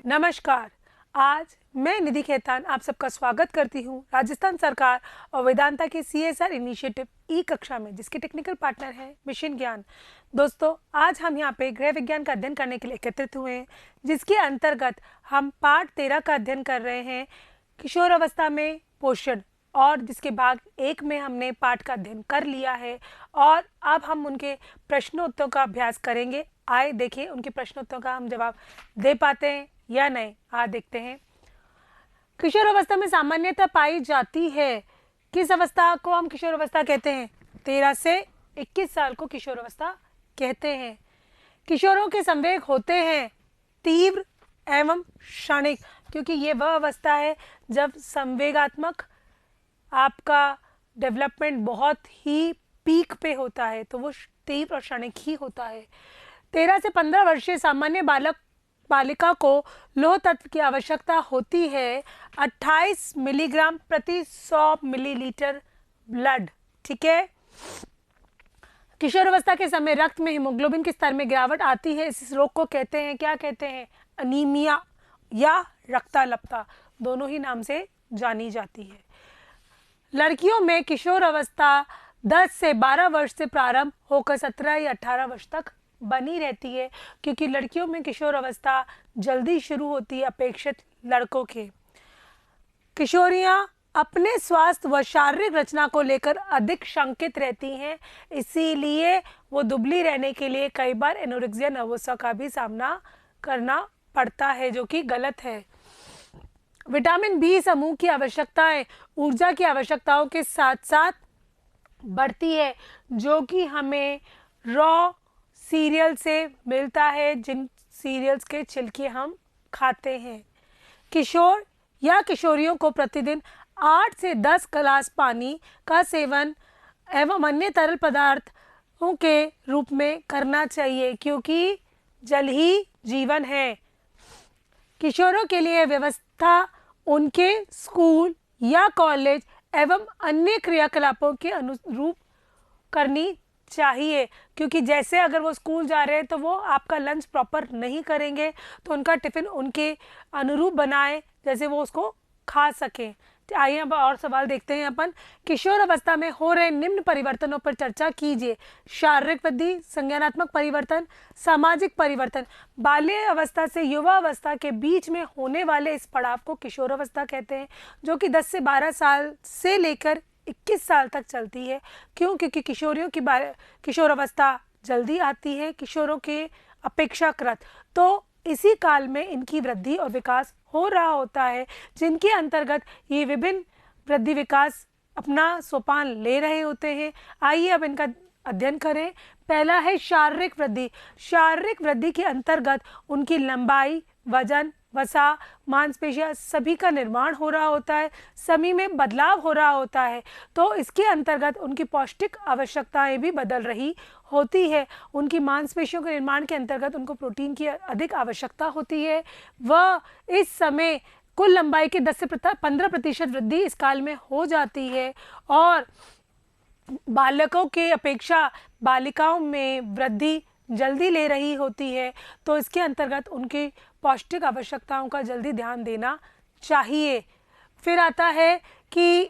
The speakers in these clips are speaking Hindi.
नमस्कार। आज मैं निधि खेतान आप सबका स्वागत करती हूँ राजस्थान सरकार और वेदांता के CSR इनिशिएटिव ई कक्षा में, जिसके टेक्निकल पार्टनर है मिशन ज्ञान। दोस्तों, आज हम यहाँ पे गृह विज्ञान का अध्ययन करने के लिए एकत्रित हुए हैं, जिसके अंतर्गत हम पाठ 13 का अध्ययन कर रहे हैं, किशोर अवस्था में पोषण, और जिसके भाग 1 में हमने पाठ का अध्ययन कर लिया है और अब हम उनके प्रश्नोत्तरों का अभ्यास करेंगे। आए देखिए उनके प्रश्नोत्तरों का हम जवाब दे पाते हैं या नहीं। देखते हैं। किशोर अवस्था में सामान्यतः पाई जाती है। किस अवस्था को हम किशोर अवस्था कहते हैं? 13 से 21 साल को किशोर अवस्था कहते हैं। किशोरों के संवेग होते हैं तीव्र एवं क्षणिक, क्योंकि ये वह अवस्था है जब संवेगात्मक आपका डेवलपमेंट बहुत ही पीक पे होता है, तो वो तीव्र और क्षणिक ही होता है। 13 से 15 वर्षीय सामान्य बालिका को लौह तत्व की आवश्यकता होती है 28 मिलीग्राम प्रति 100 मिलीलीटर ब्लड। ठीक है। किशोर अवस्था के समय रक्त में हीमोग्लोबिन के स्तर में गिरावट आती है। इस रोग को कहते हैं, क्या कहते हैं? अनीमिया या रक्ताल्पता, दोनों ही नाम से जानी जाती है। लड़कियों में किशोर अवस्था 10 से 12 वर्ष से प्रारंभ होकर 17 या 18 वर्ष तक बनी रहती है, क्योंकि लड़कियों में किशोर अवस्था जल्दी शुरू होती है अपेक्षित लड़कों के। किशोरियां अपने स्वास्थ्य व शारीरिक रचना को लेकर अधिक शंकित रहती हैं, इसीलिए वो दुबली रहने के लिए कई बार एनोरेक्सिया नर्वोसा का भी सामना करना पड़ता है, जो कि गलत है। विटामिन बी समूह की आवश्यकताएं ऊर्जा की आवश्यकताओं के साथ साथ बढ़ती है, जो कि हमें रॉ सीरियल से मिलता है, जिन सीरियल्स के छिलके हम खाते हैं। किशोर या किशोरियों को प्रतिदिन 8 से 10 गिलास पानी का सेवन एवं अन्य तरल पदार्थों के रूप में करना चाहिए, क्योंकि जल ही जीवन है। किशोरों के लिए व्यवस्था उनके स्कूल या कॉलेज एवं अन्य क्रियाकलापों के अनुरूप करनी चाहिए, क्योंकि जैसे अगर वो स्कूल जा रहे हैं तो वो आपका लंच प्रॉपर नहीं करेंगे, तो उनका टिफ़िन उनके अनुरूप बनाएं जैसे वो उसको खा सकें। आइए अब और सवाल देखते हैं अपन। किशोर अवस्था में हो रहे निम्न परिवर्तनों पर चर्चा कीजिए। शारीरिक वृद्धि, संज्ञानात्मक परिवर्तन, सामाजिक परिवर्तन। बाल्य अवस्था से युवा अवस्था के बीच में होने वाले इस पड़ाव को किशोर अवस्था कहते हैं, जो कि 10 से 12 साल से लेकर 21 साल तक चलती है। क्यों? क्योंकि किशोरियों की किशोर अवस्था जल्दी आती है किशोरों के अपेक्षाकृत, तो इसी काल में इनकी वृद्धि और विकास हो रहा होता है, जिनके अंतर्गत ये विभिन्न वृद्धि विकास अपना सोपान ले रहे होते हैं। आइए अब इनका अध्ययन करें। पहला है शारीरिक वृद्धि। शारीरिक वृद्धि के अंतर्गत उनकी लंबाई, वजन, वसा, मांसपेशियां सभी का निर्माण हो रहा होता है, सभी में बदलाव हो रहा होता है, तो इसके अंतर्गत उनकी पौष्टिक आवश्यकताएं भी बदल रही होती है। उनकी मांसपेशियों के निर्माण के अंतर्गत उनको प्रोटीन की अधिक आवश्यकता होती है। वह इस समय कुल लंबाई के 10 से 15% वृद्धि इस काल में हो जाती है, और बालकों के अपेक्षा बालिकाओं में वृद्धि जल्दी ले रही होती है, तो इसके अंतर्गत उनकी पौष्टिक आवश्यकताओं का जल्दी ध्यान देना चाहिए। फिर आता है कि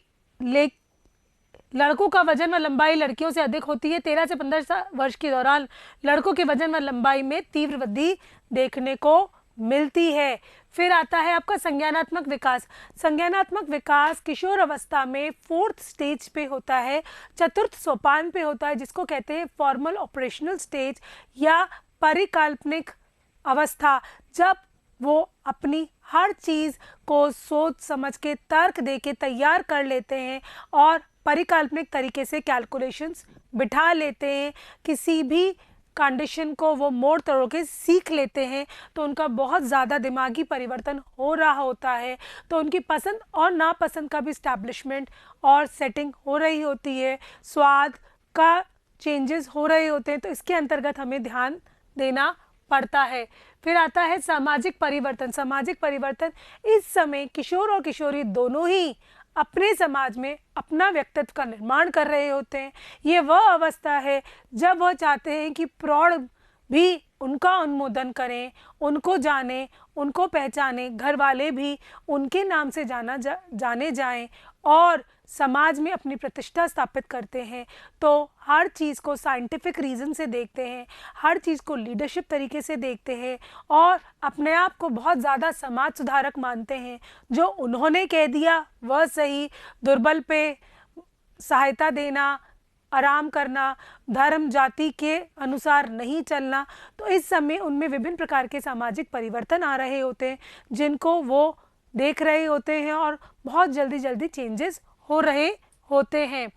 लड़कों का वजन व लंबाई लड़कियों से अधिक होती है। 13 से 15 वर्ष के दौरान लड़कों के वजन व लंबाई में तीव्र वृद्धि देखने को मिलती है। फिर आता है आपका संज्ञानात्मक विकास। संज्ञानात्मक विकास किशोर अवस्था में 4th स्टेज पे होता है, 4th सोपान पे होता है, जिसको कहते हैं फॉर्मल ऑपरेशनल स्टेज या परिकल्पनिक अवस्था। जब वो अपनी हर चीज़ को सोच समझ के तर्क दे के तैयार कर लेते हैं और परिकल्पनिक तरीके से कैलकुलेशंस बिठा लेते हैं, किसी भी कंडीशन को वो मोड़ तोड़ के सीख लेते हैं, तो उनका बहुत ज़्यादा दिमागी परिवर्तन हो रहा होता है, तो उनकी पसंद और नापसंद का भी इस्टेब्लिशमेंट और सेटिंग हो रही होती है, स्वाद का चेंजेस हो रहे होते हैं, तो इसके अंतर्गत हमें ध्यान देना पड़ता है। फिर आता है सामाजिक परिवर्तन। सामाजिक परिवर्तन, इस समय किशोर और किशोरी दोनों ही अपने समाज में अपना व्यक्तित्व का निर्माण कर रहे होते हैं। ये वह अवस्था है जब वह चाहते हैं कि प्रौढ़ भी उनका अनुमोदन करें, उनको जानें, उनको पहचानें, घर वाले भी उनके नाम से जाने जाएं और समाज में अपनी प्रतिष्ठा स्थापित करते हैं। तो हर चीज़ को साइंटिफिक रीज़न से देखते हैं, हर चीज़ को लीडरशिप तरीके से देखते हैं और अपने आप को बहुत ज़्यादा समाज सुधारक मानते हैं। जो उन्होंने कह दिया वह सही, दुर्बल पे सहायता देना, आराम करना, धर्म जाति के अनुसार नहीं चलना, तो इस समय उनमें विभिन्न प्रकार के सामाजिक परिवर्तन आ रहे होते हैं जिनको वो देख रहे होते हैं और बहुत जल्दी जल्दी चेंजेस हो रहे होते हैं।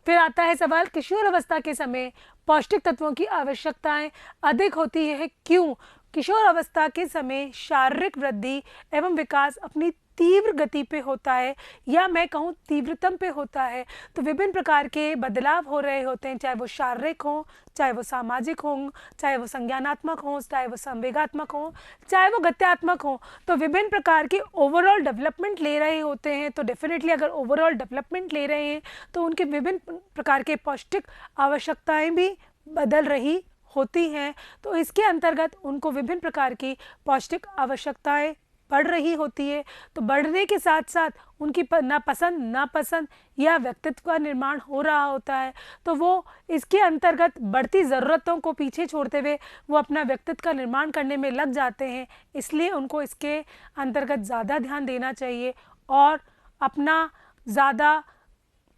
फिर आता है सवाल, किशोर अवस्था के समय पौष्टिक तत्वों की आवश्यकताएं अधिक होती है, क्यों? किशोर अवस्था के समय शारीरिक वृद्धि एवं विकास अपनी तीव्र गति पे होता है, या मैं कहूँ तीव्रतम पे होता है। तो विभिन्न प्रकार के बदलाव हो रहे होते हैं, चाहे वो शारीरिक हों, चाहे वो सामाजिक हों, चाहे वो संज्ञानात्मक हों, चाहे वो संवेगात्मक हों, चाहे वो गत्यात्मक हों। तो विभिन्न प्रकार के ओवरऑल डेवलपमेंट ले रहे होते हैं। तो डेफिनेटली अगर ओवरऑल डेवलपमेंट ले रहे हैं तो उनके विभिन्न प्रकार के पौष्टिक आवश्यकताएं भी बदल रही होती हैं। तो इसके अंतर्गत उनको विभिन्न प्रकार की पौष्टिक आवश्यकताएं बढ़ रही होती है। तो बढ़ने के साथ साथ उनकी नापसंद या व्यक्तित्व का निर्माण हो रहा होता है। तो वो इसके अंतर्गत बढ़ती ज़रूरतों को पीछे छोड़ते हुए वो अपना व्यक्तित्व का निर्माण करने में लग जाते हैं। इसलिए उनको इसके अंतर्गत ज़्यादा ध्यान देना चाहिए और अपना ज़्यादा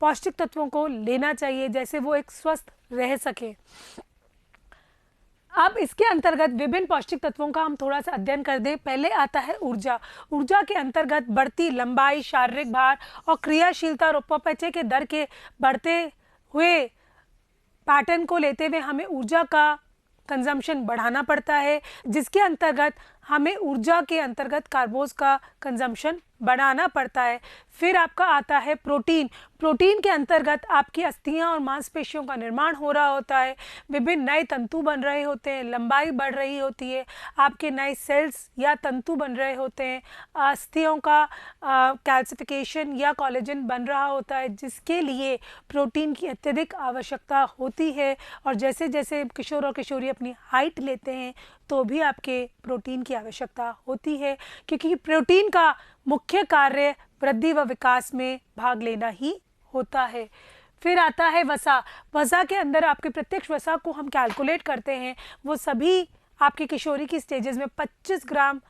पौष्टिक तत्वों को लेना चाहिए, जैसे वो एक स्वस्थ रह सके। अब इसके अंतर्गत विभिन्न पौष्टिक तत्वों का हम थोड़ा सा अध्ययन कर दें। पहले आता है ऊर्जा। ऊर्जा के अंतर्गत बढ़ती लंबाई, शारीरिक भार और क्रियाशीलता और उपापचय के दर के बढ़ते हुए पैटर्न को लेते हुए हमें ऊर्जा का कंजम्पशन बढ़ाना पड़ता है, जिसके अंतर्गत हमें ऊर्जा के अंतर्गत कार्बोज का कंजम्पशन बढ़ाना पड़ता है। फिर आपका आता है प्रोटीन। प्रोटीन के अंतर्गत आपकी अस्थियां और मांसपेशियों का निर्माण हो रहा होता है, विभिन्न नए तंतु बन रहे होते हैं, लंबाई बढ़ रही होती है, आपके नए सेल्स या तंतु बन रहे होते हैं, अस्थियों का कैल्सिफिकेशन या कोलेजन बन रहा होता है, जिसके लिए प्रोटीन की अत्यधिक आवश्यकता होती है। और जैसे जैसे किशोर और किशोरी अपनी हाइट लेते हैं तो भी आपके प्रोटीन की आवश्यकता होती है, क्योंकि प्रोटीन का मुख्य कार्य वृद्धि व विकास में भाग लेना ही होता है। फिर आता है वसा। वसा के अंदर आपके प्रत्यक्ष वसा को हम कैलकुलेट करते हैं, वो सभी आपकी किशोरी की स्टेजेस में 25 ग्राम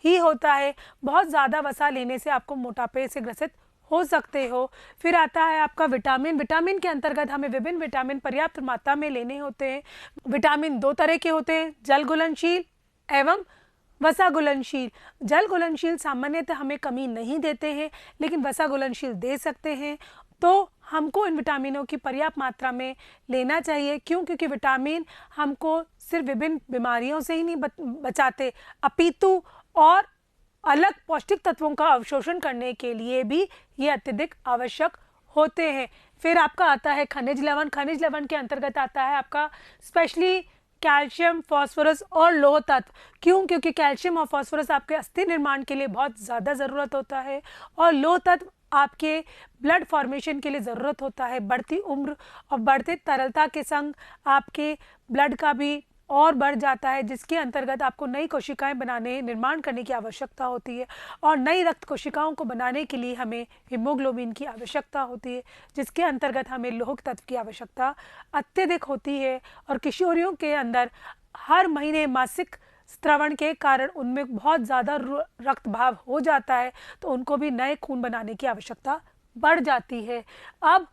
ही होता है। बहुत ज़्यादा वसा लेने से आपको मोटापे से ग्रसित हो सकते हो। फिर आता है आपका विटामिन। विटामिन के अंतर्गत हमें विभिन्न विटामिन पर्याप्त मात्रा में लेने होते हैं। विटामिन दो तरह के होते हैं, जल घुलनशील एवं वसा घुलनशील। जल घुलनशील सामान्यतः हमें कमी नहीं देते हैं, लेकिन वसा घुलनशील दे सकते हैं। तो हमको इन विटामिनों की पर्याप्त मात्रा में लेना चाहिए। क्यों? क्योंकि विटामिन हमको सिर्फ विभिन्न बीमारियों से ही नहीं बचाते, अपितु और अलग पौष्टिक तत्वों का अवशोषण करने के लिए भी ये अत्यधिक आवश्यक होते हैं। फिर आपका आता है खनिज लवण। खनिज लवण के अंतर्गत आता है आपका स्पेशली कैल्शियम, फास्फोरस और लौह तत्व। क्यों? क्योंकि कैल्शियम और फास्फोरस आपके अस्थि निर्माण के लिए बहुत ज़्यादा ज़रूरत होता है और लौह तत्व आपके ब्लड फॉर्मेशन के लिए ज़रूरत होता है। बढ़ती उम्र और बढ़ते तरलता के संग आपके ब्लड का भी और बढ़ जाता है, जिसके अंतर्गत आपको नई कोशिकाएं बनाने, निर्माण करने की आवश्यकता होती है और नई रक्त कोशिकाओं को बनाने के लिए हमें हीमोग्लोबिन की आवश्यकता होती है, जिसके अंतर्गत हमें लौह तत्व की आवश्यकता अत्यधिक होती है। और किशोरियों के अंदर हर महीने मासिक स्त्रवण के कारण उनमें बहुत ज़्यादा रक्त भाव हो जाता है, तो उनको भी नए खून बनाने की आवश्यकता बढ़ जाती है। अब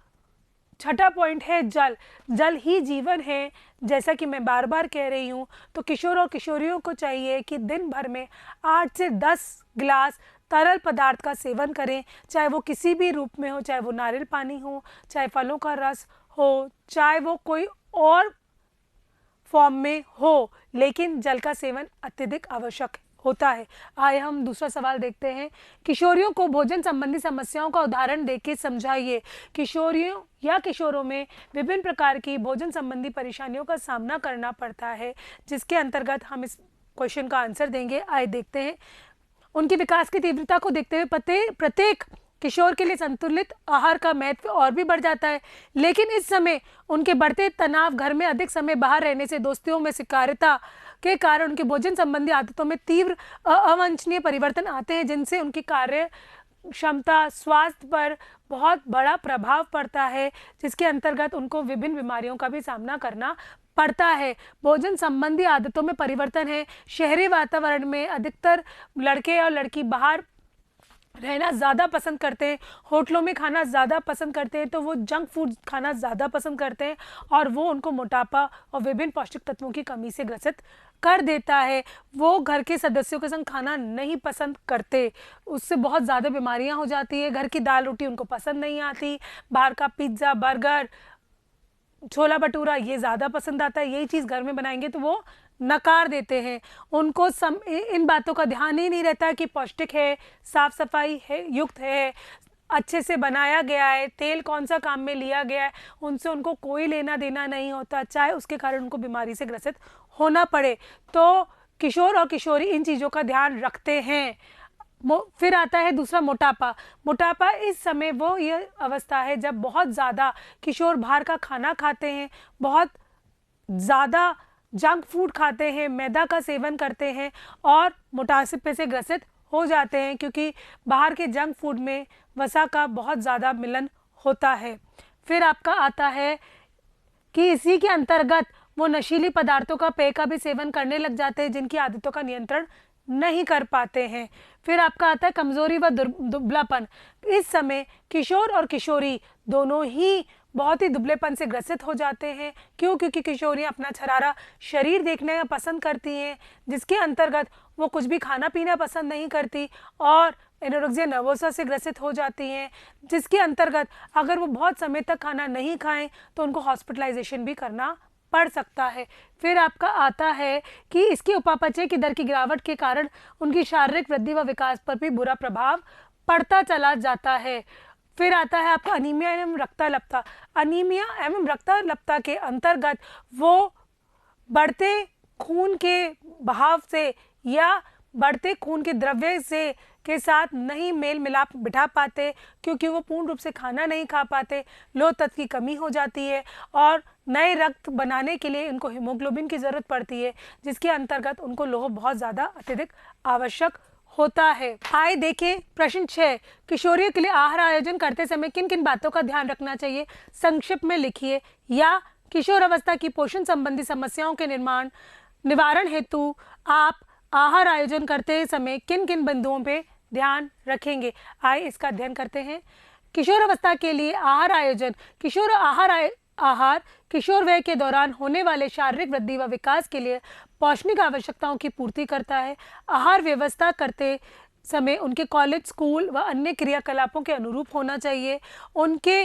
छठा पॉइंट है जल। जल ही जीवन है, जैसा कि मैं बार बार कह रही हूँ। तो किशोर और किशोरियों को चाहिए कि दिन भर में 8 से 10 गिलास तरल पदार्थ का सेवन करें, चाहे वो किसी भी रूप में हो, चाहे वो नारियल पानी हो, चाहे फलों का रस हो, चाहे वो कोई और फॉर्म में हो, लेकिन जल का सेवन अत्यधिक आवश्यक होता है। आइए हम दूसरा सवाल देखते हैं। किशोरियों को भोजन संबंधी समस्याओं का उदाहरण देके समझाइए। किशोरियों या किशोरों में विभिन्न प्रकार की भोजन संबंधी परेशानियों का सामना करना पड़ता है, जिसके अंतर्गत हम इस क्वेश्चन का आंसर देंगे। आइए देखते हैं। उनके विकास की तीव्रता को देखते हुए प्रत्येक किशोर के लिए संतुलित आहार का महत्व और भी बढ़ जाता है। लेकिन इस समय उनके बढ़ते तनाव, घर में अधिक समय बाहर रहने से, दोस्तियों में शिकारिता के कारण उनके भोजन संबंधी आदतों में तीव्र अवांछनीय परिवर्तन आते हैं, जिनसे उनकी कार्य क्षमता, स्वास्थ्य पर बहुत बड़ा प्रभाव पड़ता है, जिसके अंतर्गत उनको विभिन्न बीमारियों का भी सामना करना पड़ता है। भोजन संबंधी आदतों में परिवर्तन है। शहरी वातावरण में अधिकतर लड़के और लड़की बाहर रहना ज़्यादा पसंद करते हैं, होटलों में खाना ज़्यादा पसंद करते हैं, तो वो जंक फूड खाना ज़्यादा पसंद करते हैं और वो उनको मोटापा और विभिन्न पौष्टिक तत्वों की कमी से ग्रसित कर देता है। वो घर के सदस्यों के संग खाना नहीं पसंद करते, उससे बहुत ज़्यादा बीमारियां हो जाती है। घर की दाल रोटी उनको पसंद नहीं आती, बाहर का पिज्ज़ा, बर्गर, छोला भटूरा ये ज़्यादा पसंद आता है। यही चीज़ घर में बनाएंगे तो वो नकार देते हैं। उनको इन बातों का ध्यान ही नहीं रहता कि पौष्टिक है, साफ सफाई है, युक्त है, अच्छे से बनाया गया है, तेल कौन सा काम में लिया गया है, उनसे उनको कोई लेना देना नहीं होता, चाहे उसके कारण उनको बीमारी से ग्रसित होना पड़े। तो किशोर और किशोरी इन चीज़ों का ध्यान रखते हैं। फिर आता है दूसरा मोटापा। मोटापा इस समय वो ये अवस्था है जब बहुत ज़्यादा किशोर बाहर का खाना खाते हैं, बहुत ज़्यादा जंक फूड खाते हैं, मैदा का सेवन करते हैं और मोटापे से ग्रसित हो जाते हैं, क्योंकि बाहर के जंक फूड में वसा का बहुत ज़्यादा मिलन होता है। फिर आपका आता है कि इसी के अंतर्गत वो नशीली पदार्थों का, पेय का भी सेवन करने लग जाते हैं, जिनकी आदतों का नियंत्रण नहीं कर पाते हैं। फिर आपका आता है कमजोरी व दुबलापन। इस समय किशोर और किशोरी दोनों ही बहुत ही दुबलेपन से ग्रसित हो जाते हैं। क्यों? क्योंकि किशोरियाँ अपना छरारा शरीर देखना पसंद करती हैं, जिसके अंतर्गत वो कुछ भी खाना पीना पसंद नहीं करती और एनोरेक्सिया नर्वोसा से ग्रसित हो जाती हैं, जिसके अंतर्गत अगर वो बहुत समय तक खाना नहीं खाएं तो उनको हॉस्पिटलाइजेशन भी करना पड़ सकता है। फिर आपका आता है कि इसकी उपापचय की दर की गिरावट के कारण उनकी शारीरिक वृद्धि व विकास पर भी बुरा प्रभाव पड़ता चला जाता है। फिर आता है आपका अनीमिया एवं रक्ताल्पता। अनीमिया एवं रक्ताल्पता के अंतर्गत वो बढ़ते खून के बहाव से या बढ़ते खून के द्रव्य से के साथ नहीं मेल मिलाप बिठा पाते, क्योंकि वो पूर्ण रूप से खाना नहीं खा पाते, लौह तत्व की कमी हो जाती है और नए रक्त बनाने के लिए उनको हीमोग्लोबिन की ज़रूरत पड़ती है, जिसके अंतर्गत उनको लोह बहुत ज़्यादा अत्यधिक आवश्यक होता है। आइए देखें प्रश्न 6, किशोरियों के लिए आहार आयोजन करते समय किन किन बातों का ध्यान रखना चाहिए, संक्षिप्त में लिखिए। या किशोर अवस्था की पोषण संबंधी समस्याओं के निवारण हेतु आप आहार आयोजन करते समय किन किन बिंदुओं पे ध्यान रखेंगे। आइए इसका अध्ययन करते हैं। किशोर अवस्था के लिए आहार आयोजन। आहार किशोर वय के दौरान होने वाले शारीरिक वृद्धि व विकास के लिए पौष्टिक आवश्यकताओं की पूर्ति करता है। आहार व्यवस्था करते समय उनके कॉलेज, स्कूल व अन्य क्रियाकलापों के अनुरूप होना चाहिए। उनके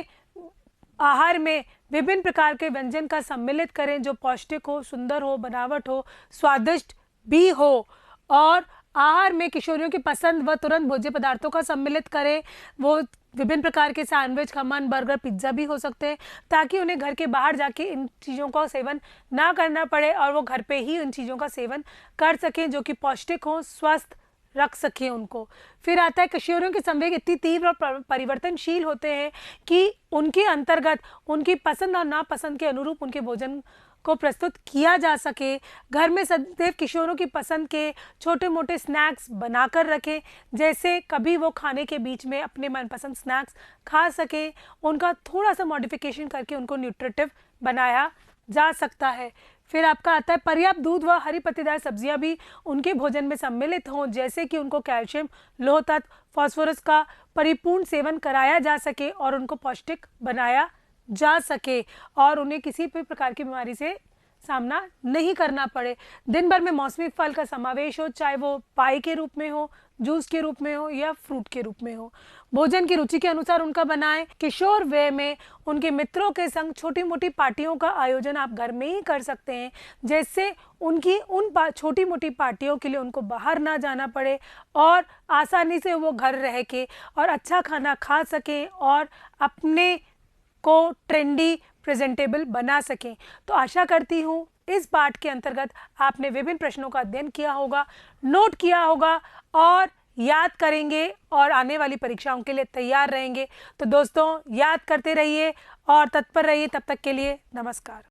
आहार में विभिन्न प्रकार के व्यंजन का सम्मिलित करें जो पौष्टिक हो, सुंदर हो, बनावट हो, स्वादिष्ट भी हो। और आहार में किशोरियों की पसंद व तुरंत भोज्य पदार्थों का सम्मिलित करें। वो विभिन्न प्रकार के सैंडविच, खमन, बर्गर, पिज्ज़ा भी हो सकते हैं, ताकि उन्हें घर के बाहर जाके इन चीज़ों का सेवन ना करना पड़े और वो घर पे ही इन चीज़ों का सेवन कर सकें जो कि पौष्टिक हों, स्वस्थ रख सकें उनको। फिर आता है किशोरियों के संवेग इतनी तीव्र और परिवर्तनशील होते हैं कि उनके अंतर्गत उनकी पसंद और नापसंद के अनुरूप उनके भोजन को प्रस्तुत किया जा सके। घर में सदैव किशोरों की पसंद के छोटे मोटे स्नैक्स बनाकर रखें, जैसे कभी वो खाने के बीच में अपने मनपसंद स्नैक्स खा सकें। उनका थोड़ा सा मॉडिफिकेशन करके उनको न्यूट्रिटिव बनाया जा सकता है। फिर आपका आता है पर्याप्त दूध व हरी पत्तेदार सब्जियां भी उनके भोजन में सम्मिलित हों, जैसे कि उनको कैल्शियम, लौह तत्व, फास्फोरस का परिपूर्ण सेवन कराया जा सके और उनको पौष्टिक बनाया जा सके और उन्हें किसी भी प्रकार की बीमारी से सामना नहीं करना पड़े। दिन भर में मौसमी फल का समावेश हो, चाहे वो पाई के रूप में हो, जूस के रूप में हो या फ्रूट के रूप में हो। भोजन की रुचि के अनुसार उनका बनाएं। किशोर वय में उनके मित्रों के संग छोटी मोटी पार्टियों का आयोजन आप घर में ही कर सकते हैं, जैसे उनकी उन छोटी मोटी पार्टियों के लिए उनको बाहर ना जाना पड़े और आसानी से वो घर रह के और अच्छा खाना खा सकें और अपने को ट्रेंडी, प्रेजेंटेबल बना सकें। तो आशा करती हूँ इस पाठ के अंतर्गत आपने विभिन्न प्रश्नों का अध्ययन किया होगा, नोट किया होगा और याद करेंगे और आने वाली परीक्षाओं के लिए तैयार रहेंगे। तो दोस्तों याद करते रहिए और तत्पर रहिए। तब तक के लिए नमस्कार।